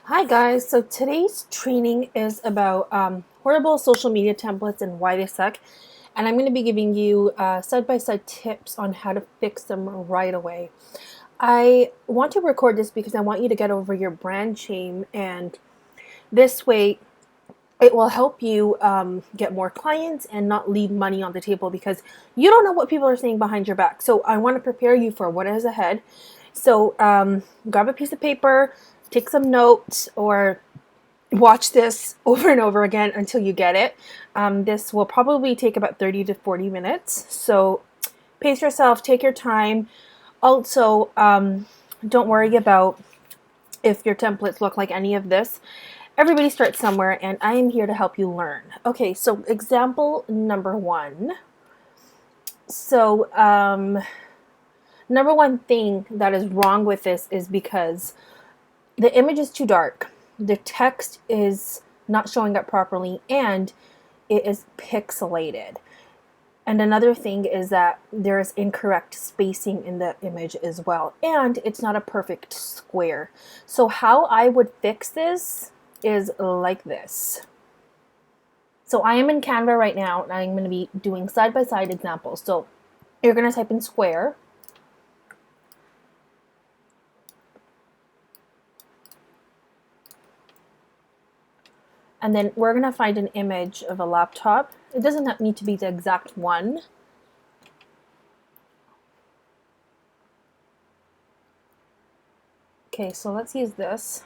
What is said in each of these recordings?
Hi guys, so today's training is about horrible social media templates and why they suck. And I'm going to be giving you side-by-side tips on how to fix them right away. I want to record this because I want you to get over your brand shame, and this way it will help you get more clients and not leave money on the table because you don't know what people are saying behind your back. So I want to prepare you for what is ahead. So grab a piece of paper, take some notes, or watch this over and over again until you get it. This will probably take about 30 to 40 minutes. So pace yourself, take your time. Also, don't worry about if your templates look like any of this. Everybody starts somewhere, and I am here to help you learn. Okay, so example number one. So, number one thing that is wrong with this is because the image is too dark, the text is not showing up properly, and it is pixelated. And another thing is that there's incorrect spacing in the image as well, and it's not a perfect square. So how I would fix this is like this. So I am in Canva right now, and I'm going to be doing side-by-side examples. So you're going to type in square. And then we're going to find an image of a laptop. It doesn't need to be the exact one. Okay, so let's use this.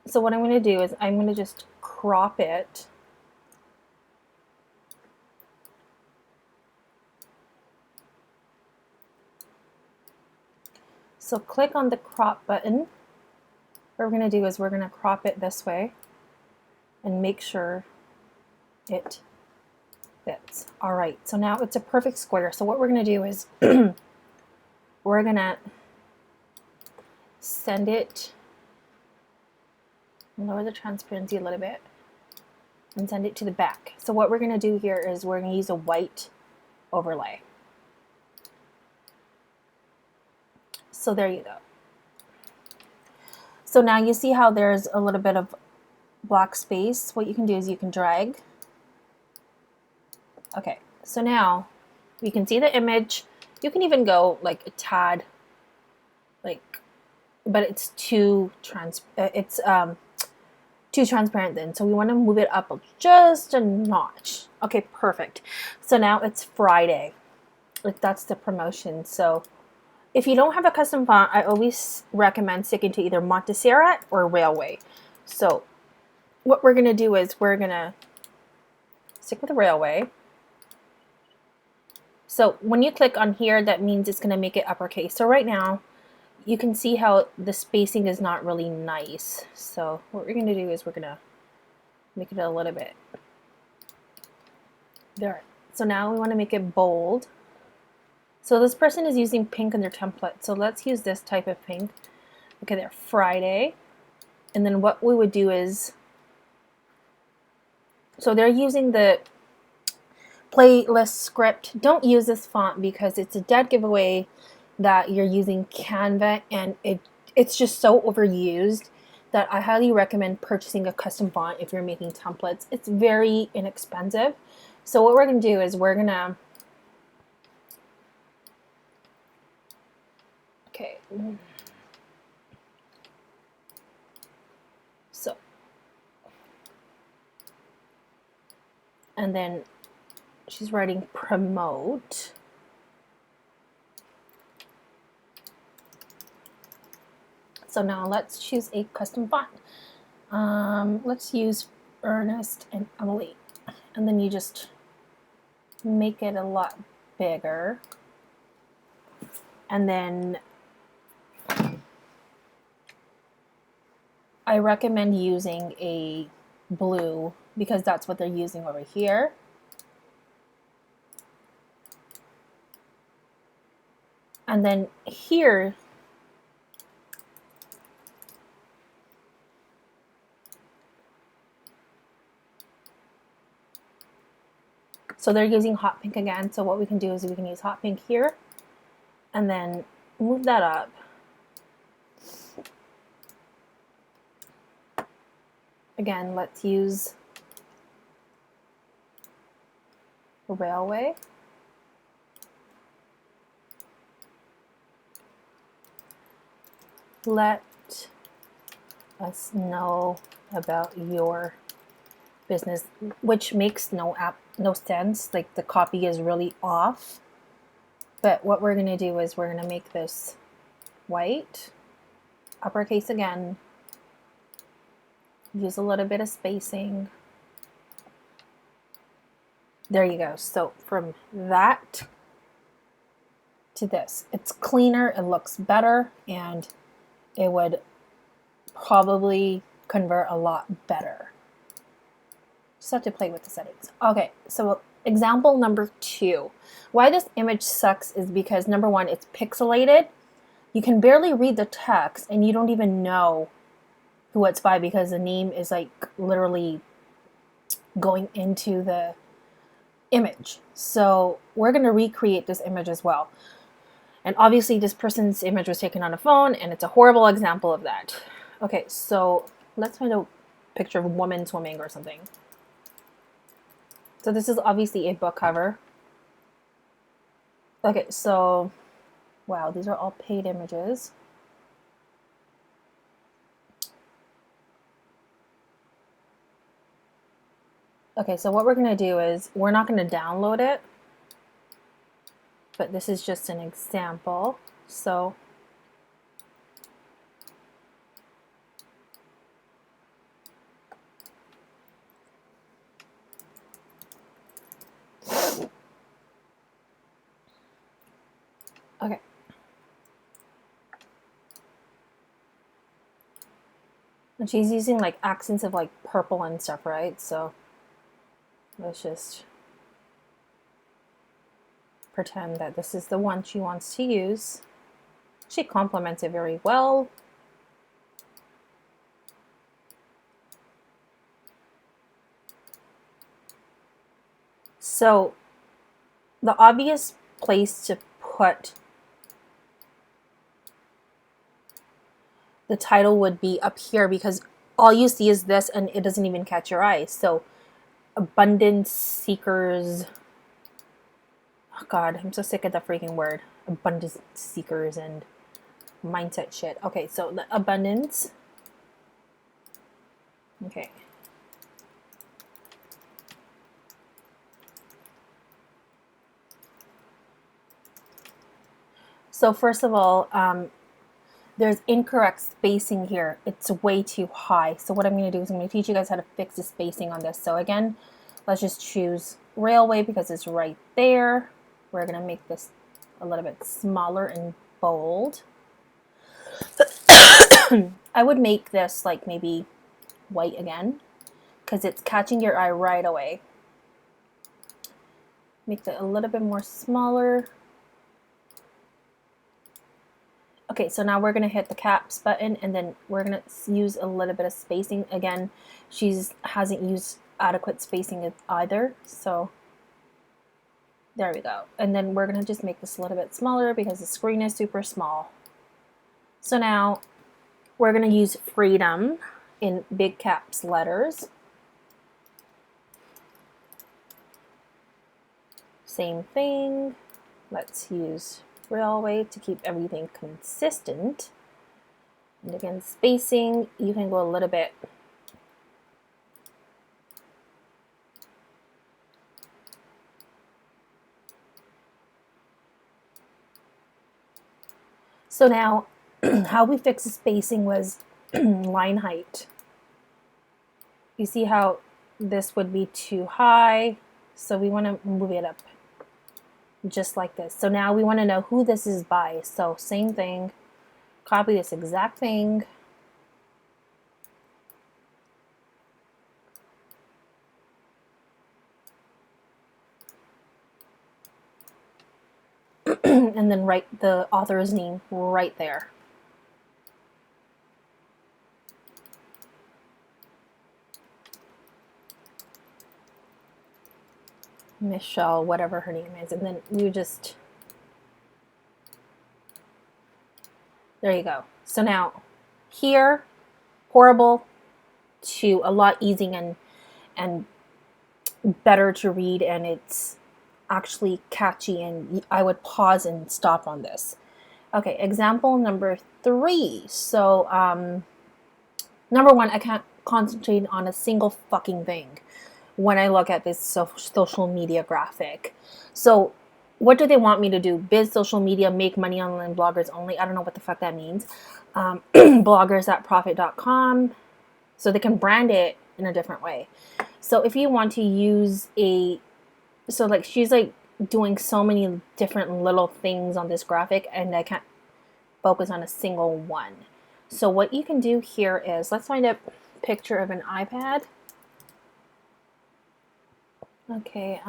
So what I'm going to do is I'm going to just crop it. So click on the crop button. What we're going to do is we're going to crop it this way and make sure it fits. All right, so now it's a perfect square. So what we're going to do is we're going to send it, lower the transparency a little bit, and send it to the back. So what we're going to do here is we're going to use a white overlay. So there you go. So now you see how there's a little bit of black space. What you can do is you can drag. Okay, so now you can see the image. You can even go like a tad, like, but it's too too transparent then. So we want to move it up just a notch. Okay, perfect. So now it's Friday. Like that's the promotion. So if you don't have a custom font, I always recommend sticking to either Montserrat or Railway. So what we're going to do is we're going to stick with the Railway. So when you click on here, that means it's going to make it uppercase. So right now, you can see how the spacing is not really nice. So what we're going to do is we're going to make it a little bit there. So now we want to make it bold. So this person is using pink in their template. So let's use this type of pink. Okay, there, Friday. And then what we would do is, so they're using the playlist script. Don't use this font because it's a dead giveaway that you're using Canva, and it's just so overused that I highly recommend purchasing a custom font if you're making templates. It's very inexpensive. So what we're going to do is we're going to, okay, so, and then she's writing promote. So now let's choose a custom font. Let's use Ernest and Emily. And then you just make it a lot bigger. And then I recommend using a blue because that's what they're using over here. And then here, so they're using hot pink again. So what we can do is we can use hot pink here and then move that up. Again, let's use railway. Let us know about your business, which makes no sense. Like the copy is really off. But what we're going to do is we're going to make this white, uppercase again, use a little bit of spacing. There you go. So from that to this, it's cleaner, it looks better, and it would probably convert a lot better. Just have to play with the settings. Okay, so example number 2. Why this image sucks is because number 1, it's pixelated. You can barely read the text and you don't even know who it's by because the name is like literally going into the image. So we're going to recreate this image as well. And obviously this person's image was taken on a phone and it's a horrible example of that. Okay, so let's find a picture of a woman swimming or something. So this is obviously a book cover. Okay, so wow, these are all paid images. Okay, so what we're going to do is we're not going to download it, but this is just an example. So okay. And she's using like accents of like purple and stuff, right? So let's just pretend that this is the one she wants to use. She complements it very well. So the obvious place to put the title would be up here because all you see is this and it doesn't even catch your eye. So abundance seekers. Oh God, I'm so sick of the freaking word. Abundance seekers and mindset shit. Okay, so the abundance. Okay. So first of all, there's incorrect spacing here. It's way too high. So what I'm going to do is I'm going to teach you guys how to fix the spacing on this. So again, let's just choose railway because it's right there. We're going to make this a little bit smaller and bold. I would make this like maybe white again because it's catching your eye right away. Make it a little bit more smaller. Okay, so now we're going to hit the caps button and then we're going to use a little bit of spacing. Again, she hasn't used adequate spacing either, so there we go. And then we're going to just make this a little bit smaller because the screen is super small. So now we're going to use freedom in big caps letters. Same thing. Let's use railway to keep everything consistent. And again, spacing, you can go a little bit so now how we fixed the spacing was line height. You see how this would be too high, so we want to move it up just like this. So now we want to know who this is by. So same thing, copy this exact thing. And then write the author's name right there. Michelle, whatever her name is, and then you just, there you go. So now here, horrible, to a lot easier and better to read, and it's actually catchy, and I would pause and stop on this. Okay, example number 3. So, number 1, I can't concentrate on a single fucking thing when I look at this social media graphic. So, what do they want me to do? Biz social media, make money online, bloggers only. I don't know what the fuck that means. Bloggers at profit.com. So they can brand it in a different way. So if you want to use so like she's like doing so many different little things on this graphic, and I can't focus on a single one. So what you can do here is, let's find a picture of an iPad. Okay,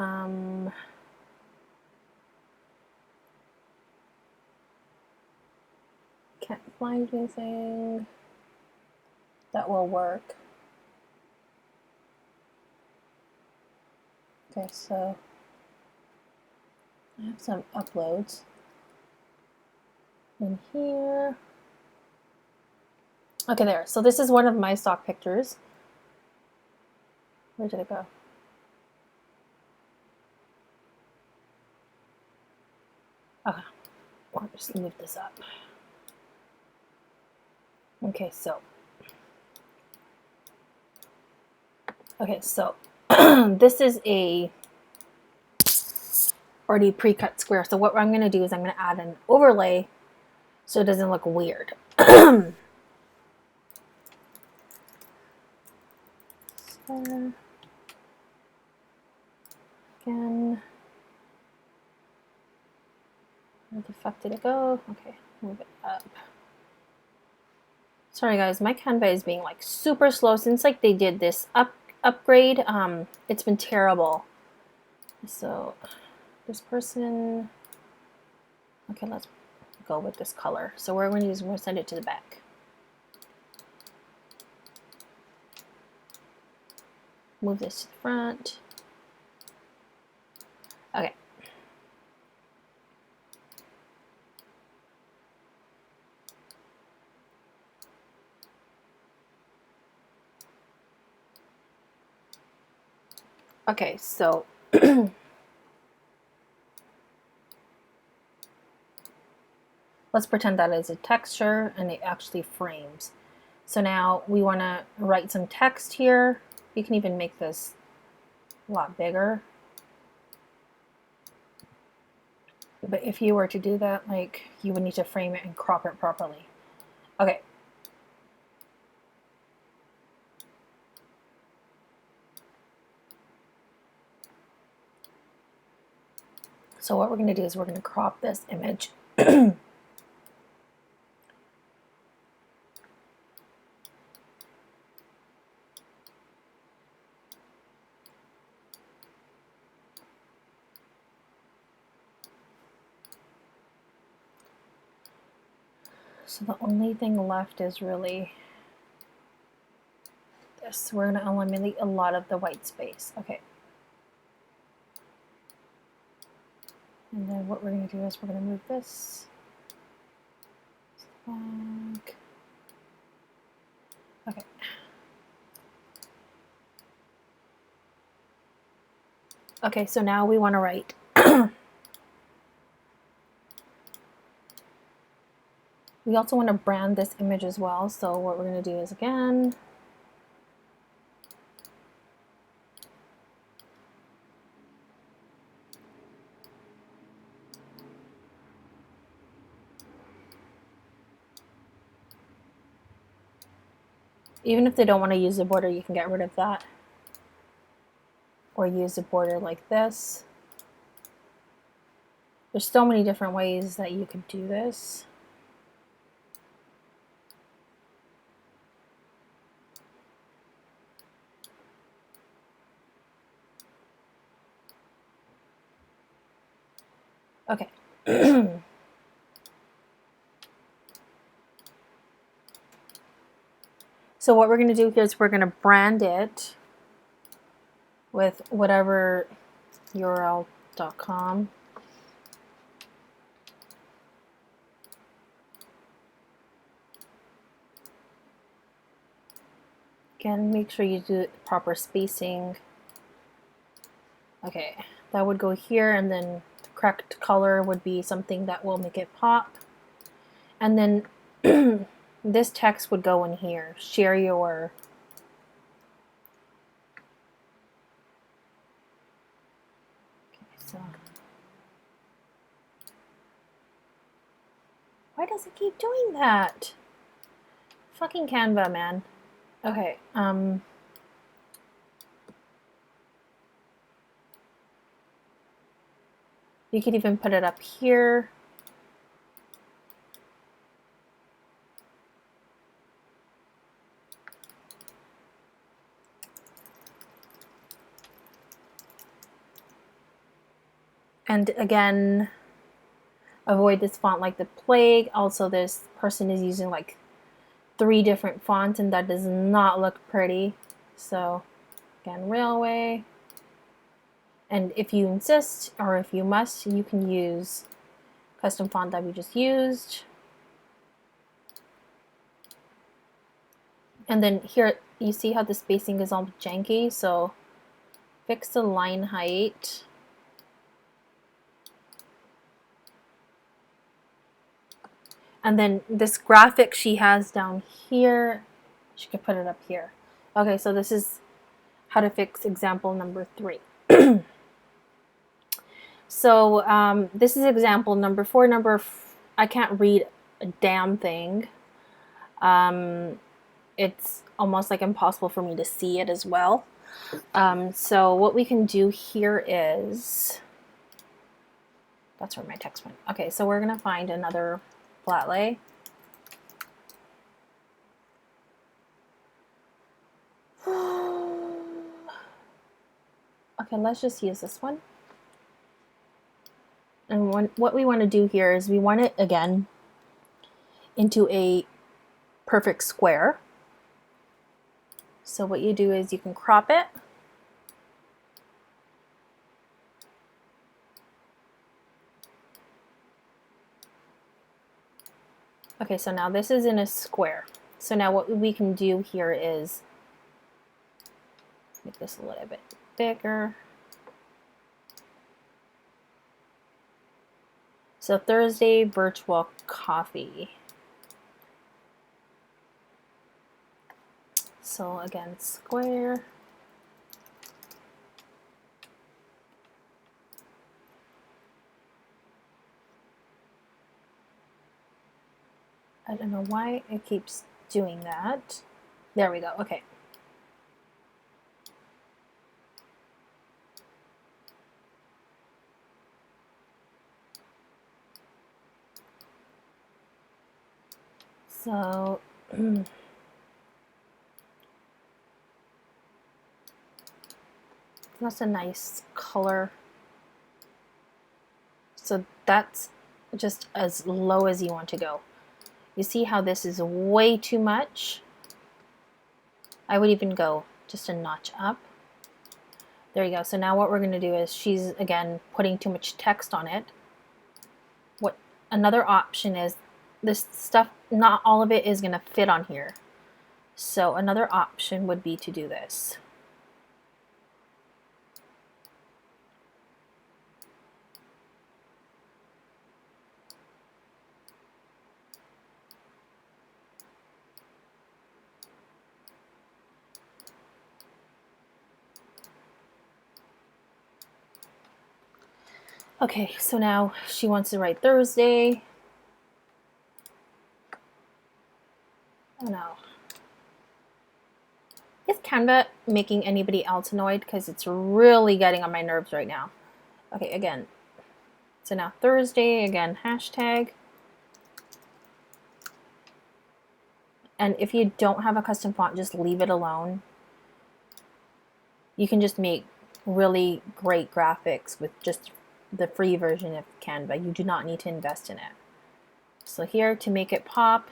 can't find anything that will work. Okay, so I have some uploads in here. Okay, there. So this is one of my stock pictures. Where did it go? Okay, I'll just move this up. Okay, so this is a already pre-cut square. So what I'm going to do is I'm going to add an overlay so it doesn't look weird. So, again, where the fuck did it go? Okay, move it up. Sorry guys, my Canva is being like super slow since like they did this upgrade. It's been terrible. So this person, okay, let's go with this color. So what we're going to do is we're going to send it to the back. Move this to the front. Okay. Okay, so let's pretend that is a texture and it actually frames. So now we want to write some text here. You can even make this a lot bigger. But if you were to do that, like, you would need to frame it and crop it properly. Okay. So what we're going to do is we're going to crop this image. So the only thing left is really this. We're going to eliminate a lot of the white space. Okay. And then what we're going to do is we're going to move this back. Okay. Okay, so now we want to write we also want to brand this image as well. So what we're going to do is, again, even if they don't want to use the border, you can get rid of that. Or use a border like this. There's so many different ways that you could do this. Okay. So what we're going to do here is we're going to brand it with whatever url.com. Again, make sure you do proper spacing. Okay, that would go here, and then the correct color would be something that will make it pop. And then this text would go in here. Share your... Okay, so... Why does it keep doing that? Fucking Canva, man. Okay, you could even put it up here. And again, avoid this font like the plague. Also, this person is using like 3 different fonts, and that does not look pretty. So, again, Railway. And if you insist, or if you must, you can use custom font that we just used. And then here, you see how the spacing is all janky, so fix the line height. And then this graphic she has down here, she could put it up here. Okay, so this is how to fix example number 3. So this is example number 4. I can't read a damn thing. It's almost like impossible for me to see it as well. So what we can do here is, that's where my text went. Okay, so we're gonna find another flat lay. Okay, let's just use this one. And what we want to do here is we want it again into a perfect square. So what you do is you can crop it. Okay, so now this is in a square. So now what we can do here is make this a little bit bigger. So Thursday virtual coffee. So again, square. I don't know why it keeps doing that. There we go, okay. So that's a nice color. So that's just as low as you want to go. You see how this is way too much? I would even go just a notch up. There you go. So now what we're going to do is she's, again, putting too much text on it. What another option is, this stuff, not all of it is going to fit on here. So another option would be to do this. Okay, so now she wants to write Thursday. Oh no. Is Canva making anybody else annoyed? Because it's really getting on my nerves right now. Okay, again. So now Thursday, again, hashtag. And if you don't have a custom font, just leave it alone. You can just make really great graphics with just the free version of Canva. You do not need to invest in it. So here, to make it pop,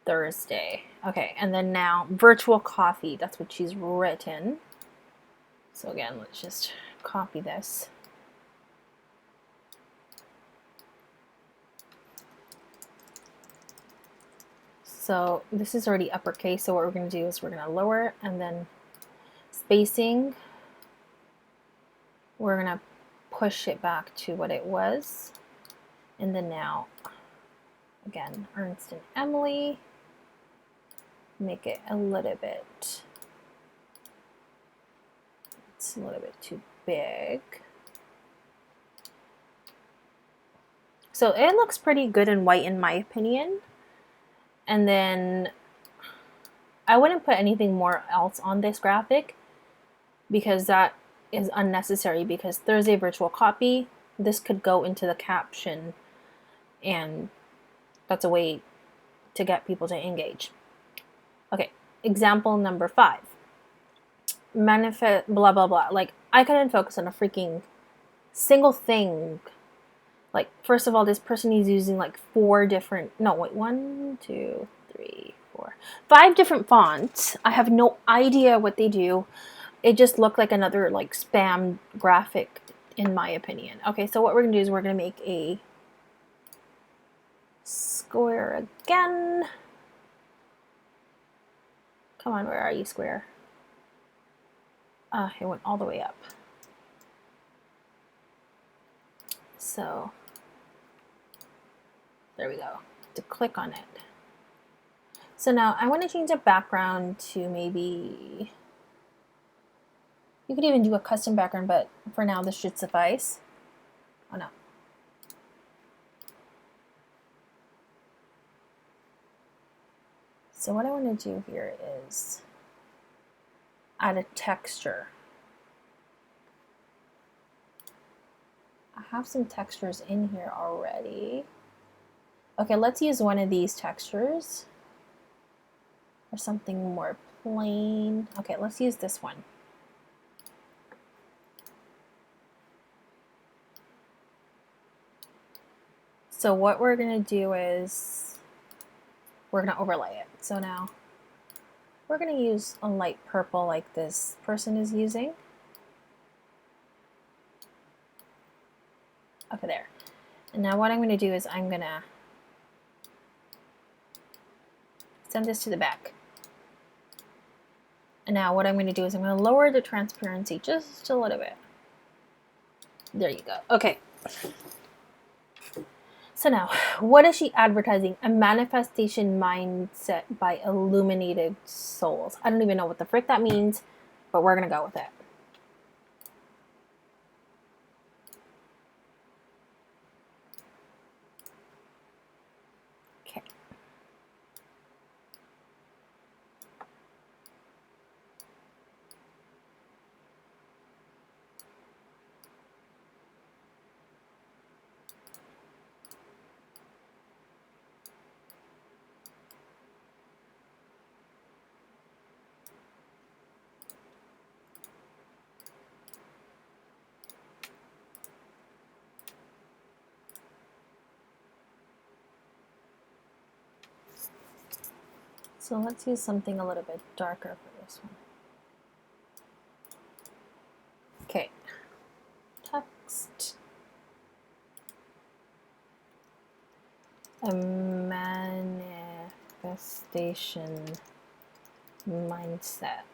Thursday. Okay, and then now virtual coffee. That's what she's written. So again, let's just copy this. So this is already uppercase, so what we're going to do is we're going to lower, and then spacing, we're going to push it back to what it was. And then now, again, Ernst and Emily, make it a little bit, it's a little bit too big. So it looks pretty good in white in my opinion. And then I wouldn't put anything more else on this graphic because that is unnecessary, because Thursday virtual copy, this could go into the caption, and that's a way to get people to engage. Okay, example number 5. Manifest blah blah blah. Like, I couldn't focus on a freaking single thing. Like, first of all, this person is using like 4 different, no wait, 1, 2, 3, 4, 5 different fonts. I have no idea what they do. It just looked like another like spam graphic in my opinion. Okay, so what we're gonna do is we're gonna make a square again. Come on, where are you, square? It went all the way up. So there we go, to click on it. So now I want to change the background to maybe, you could even do a custom background, but for now this should suffice. Oh no. So what I want to do here is add a texture. I have some textures in here already. Okay, let's use one of these textures or something more plain. Okay, let's use this one. So what we're gonna do is we're gonna overlay it. So now we're gonna use a light purple like this person is using. Okay, there. And now what I'm gonna do is I'm gonna send this to the back. And now what I'm going to do is I'm going to lower the transparency just a little bit. There you go. Okay. So now, what is she advertising? A manifestation mindset by Illuminated Souls. I don't even know what the frick that means, but we're going to go with it. Okay. So let's use something a little bit darker for this one. Okay. Text. A manifestation mindset.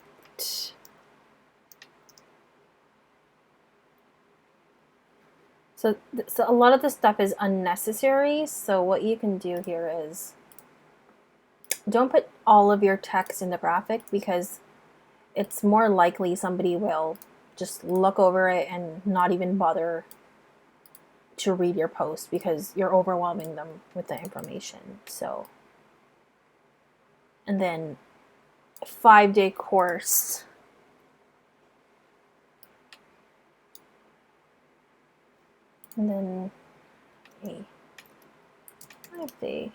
So a lot of this stuff is unnecessary. So what you can do here is don't put all of your text in the graphic, because it's more likely somebody will just look over it and not even bother to read your post because you're overwhelming them with the information. So, and then 5-day course. And then a 5-day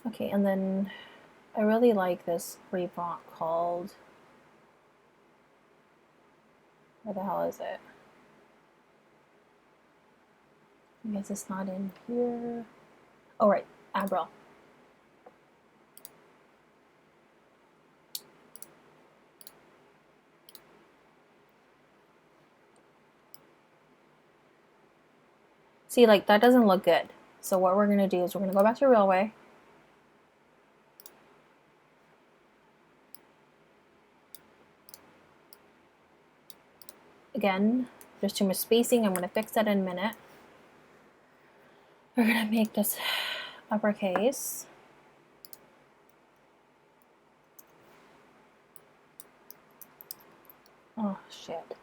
okay, and then I really like this free font called, where the hell is it? I guess it's not in here. Oh, right, Abril. See, like, that doesn't look good. So what we're going to do is we're going to go back to Railway. Again, there's too much spacing. I'm going to fix that in a minute. We're going to make this uppercase. Oh, shit.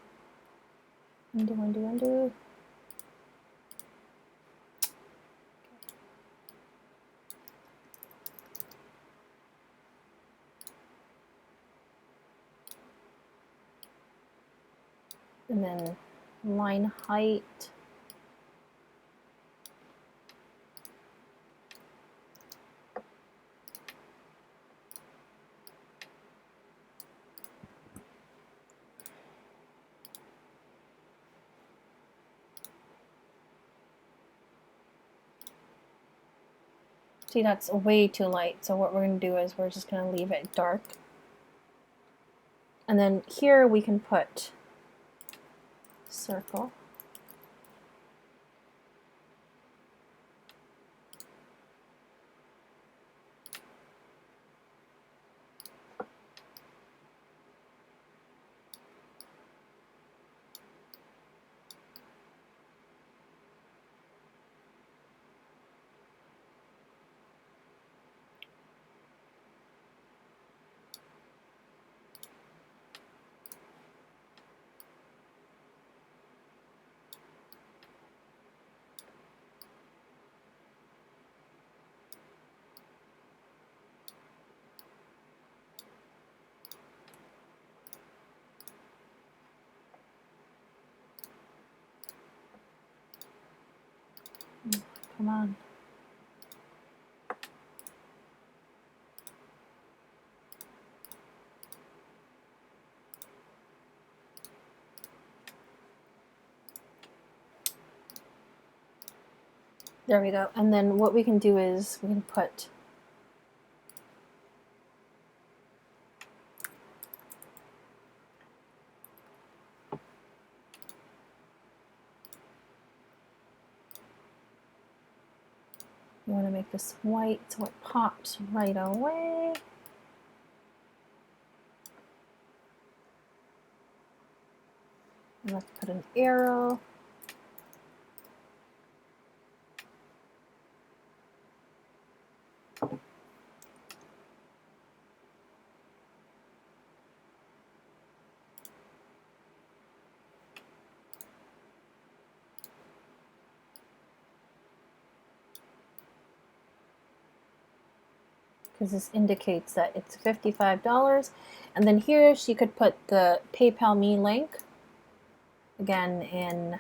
Undo, undo, undo. And then line height. See, that's way too light. So what we're going to do is we're just going to leave it dark. And then here we can put circle. Come on. There we go. And then what we can do is we can put you want to make this white so it pops right away. And let's put an arrow. Because this indicates that it's $55. And then here she could put the PayPal me link. Again, I'm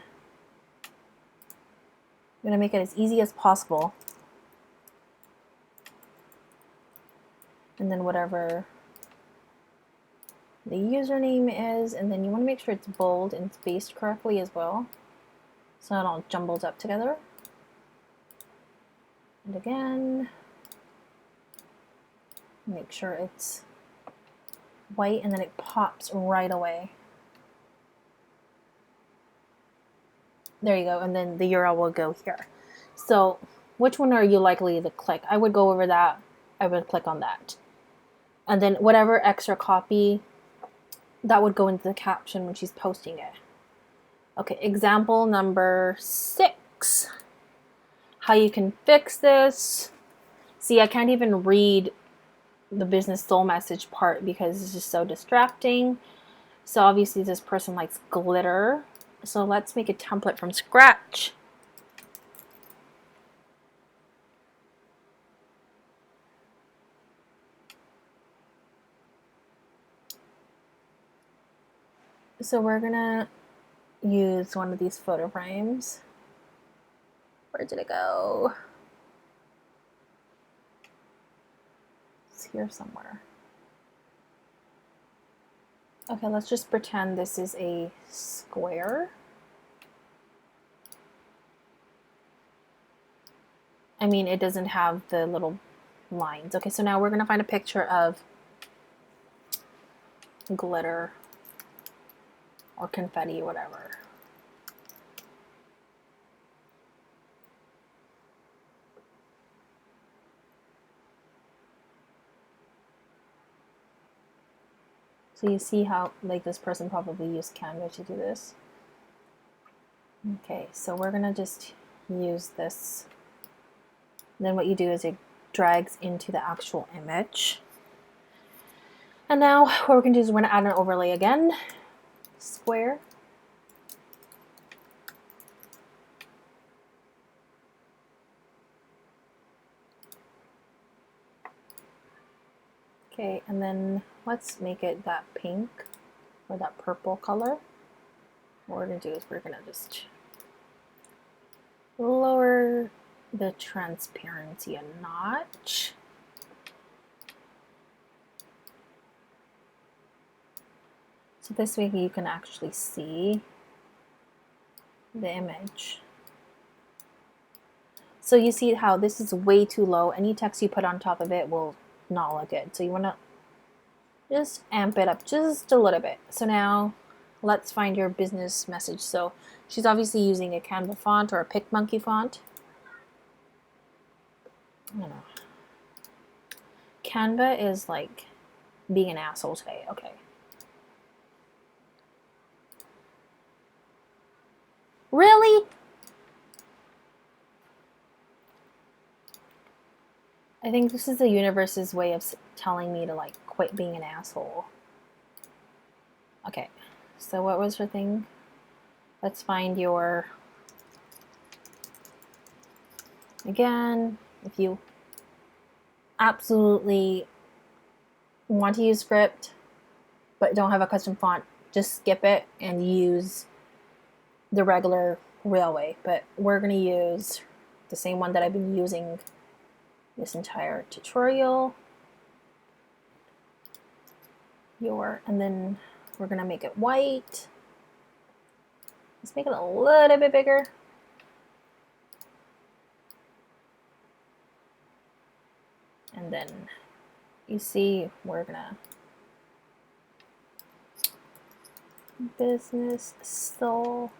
going to make it as easy as possible. And then whatever the username is, and then you want to make sure it's bold and spaced correctly as well, so it all jumbles up together. And again, make sure it's white, and then it pops right away. There you go, and then the URL will go here. So which one are you likely to click? I would go over that. I would click on that. And then whatever extra copy, that would go into the caption when she's posting it. Okay, example number 6. How you can fix this. See, I can't even read the business soul message part because it's just so distracting. So obviously this person likes glitter. So let's make a template from scratch. So we're gonna use one of these photo frames. Where did it go? It's here somewhere. Okay, let's just pretend this is a square. I mean, it doesn't have the little lines. Okay, so now we're gonna find a picture of glitter or confetti or whatever. So you see how like this person probably used Canva to do this. Okay, so we're gonna just use this. Then what you do is it drags into the actual image. And now what we're gonna do is we're gonna add an overlay again. Square. Okay, and then let's make it that pink or that purple color. What we're gonna do is we're gonna just lower the transparency a notch. So this way you can actually see the image. So you see how this is way too low. Any text you put on top of it will not look good. So you want to just amp it up just a little bit. So now let's find your business message. So she's obviously using a Canva font or a PicMonkey font. I don't know. Canva is like being an asshole today. Okay. Really? I think this is the universe's way of telling me to like quit being an asshole. Okay, so what was her thing? Let's find your, again, if you absolutely want to use script but don't have a custom font, just skip it and use the regular Railway. But we're going to use the same one that I've been using this entire tutorial. And then we're going to make it white. Let's make it a little bit bigger. And then you see we're gonna business soul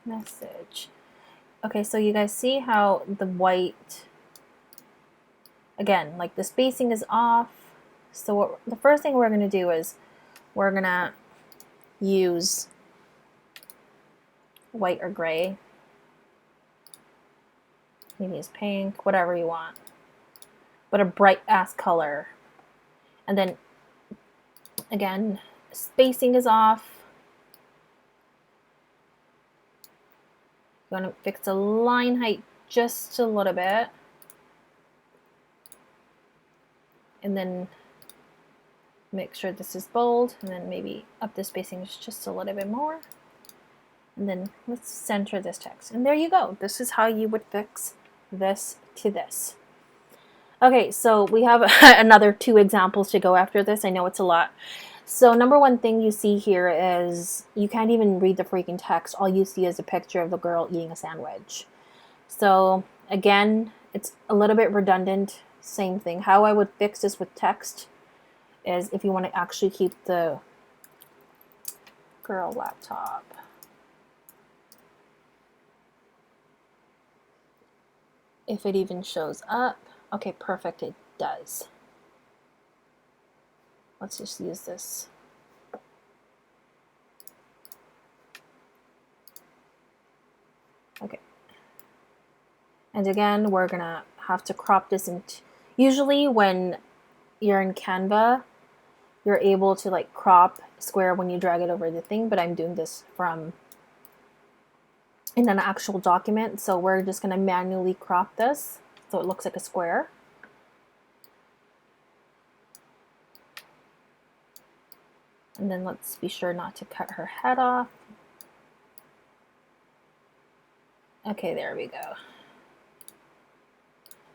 message. Okay, so you guys see how the white, again, like the spacing is off. So the first thing we're gonna do is we're gonna use white or gray. Maybe use pink, whatever you want, but a bright ass color. And then again, spacing is off. I'm going to fix the line height just a little bit. And then make sure this is bold. And then maybe up the spacing just a little bit more. And then let's center this text. And there you go. This is how you would fix this to this. Okay, so we have another 2 examples to go after this. I know it's a lot. So number one thing you see here is you can't even read the freaking text. All you see is a picture of the girl eating a sandwich. So again, it's a little bit redundant. Same thing. How I would fix this with text is if you want to actually keep the girl laptop. If it even shows up. Okay, perfect. It does. Let's just use this. Okay. And again, we're gonna have to crop this into, usually when you're in Canva, you're able to like crop square when you drag it over the thing, but I'm doing this from in an actual document. So we're just gonna manually crop this so it looks like a square. And then let's be sure not to cut her head off. Okay, there we go.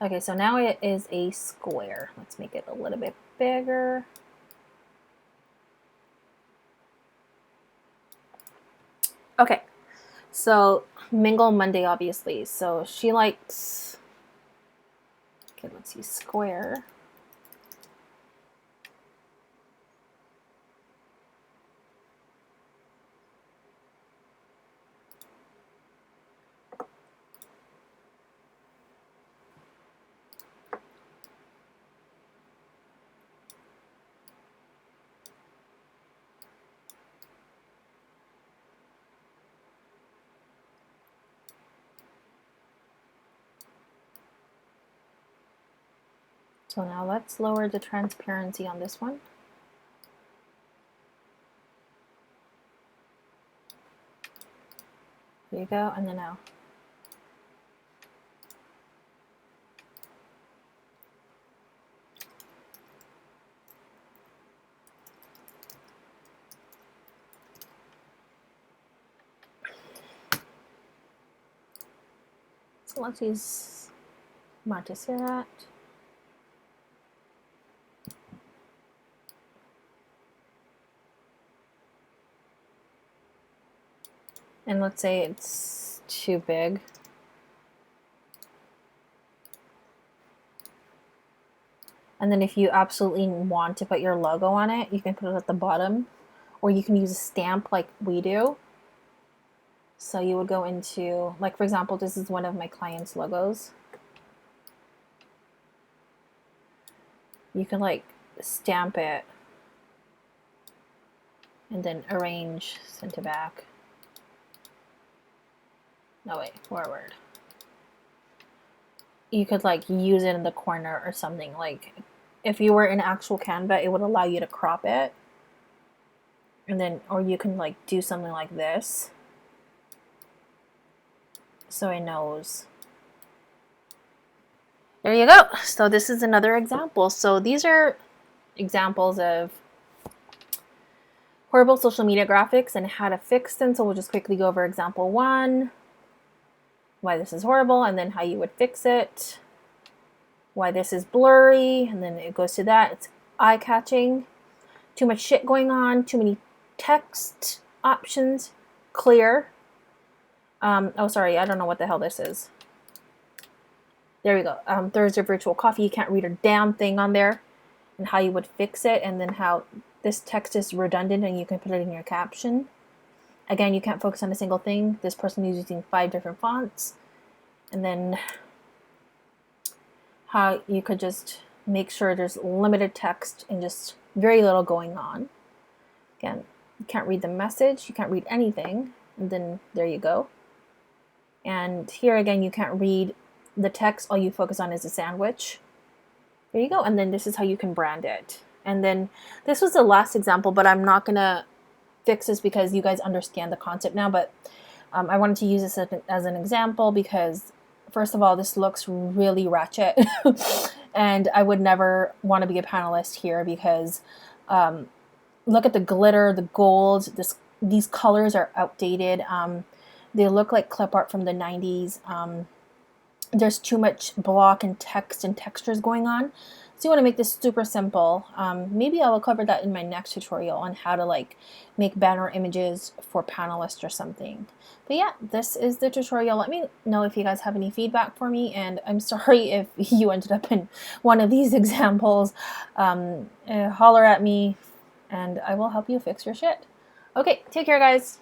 Okay, so now it is a square. Let's make it a little bit bigger. Okay, so Mingle Monday, obviously. So she likes, okay, let's use square. So now let's lower the transparency on this one. There you go, and then now. So let's use Montserrat. And let's say it's too big. And then if you absolutely want to put your logo on it, you can put it at the bottom, or you can use a stamp like we do. So you would go into, like for example, this is one of my clients' logos. You can like stamp it and then arrange center back. No, wait, forward. You could like use it in the corner or something. Like if you were in actual Canva, it would allow you to crop it. And then, or you can like do something like this. So it knows. There you go. So this is another example. So these are examples of horrible social media graphics and how to fix them. So we'll just quickly go over example 1, why this is horrible, and then how you would fix it, why this is blurry, and then it goes to that. It's eye-catching, too much shit going on, too many text options, clear. Oh, sorry, I don't know what the hell this is. There we go. There's your virtual coffee. You can't read a damn thing on there, and how you would fix it, and then how this text is redundant and you can put it in your caption. Again, you can't focus on a single thing. This person is using 5 different fonts. And then how you could just make sure there's limited text and just very little going on. Again, you can't read the message. You can't read anything. And then there you go. And here again, you can't read the text. All you focus on is a sandwich. There you go. And then this is how you can brand it. And then this was the last example, but I'm not going to fix this because you guys understand the concept now. But I wanted to use this as an example because, first of all, this looks really ratchet. And I would never want to be a panelist here because look at the glitter, the gold. These colors are outdated. They look like clip art from the 90s. There's too much block and text and textures going on. So you want to make this super simple. Maybe I will cover that in my next tutorial on how to like make banner images for panelists or something. But yeah, this is the tutorial. Let me know if you guys have any feedback for me, and I'm sorry if you ended up in one of these examples. Holler at me and I will help you fix your shit. Okay, take care guys.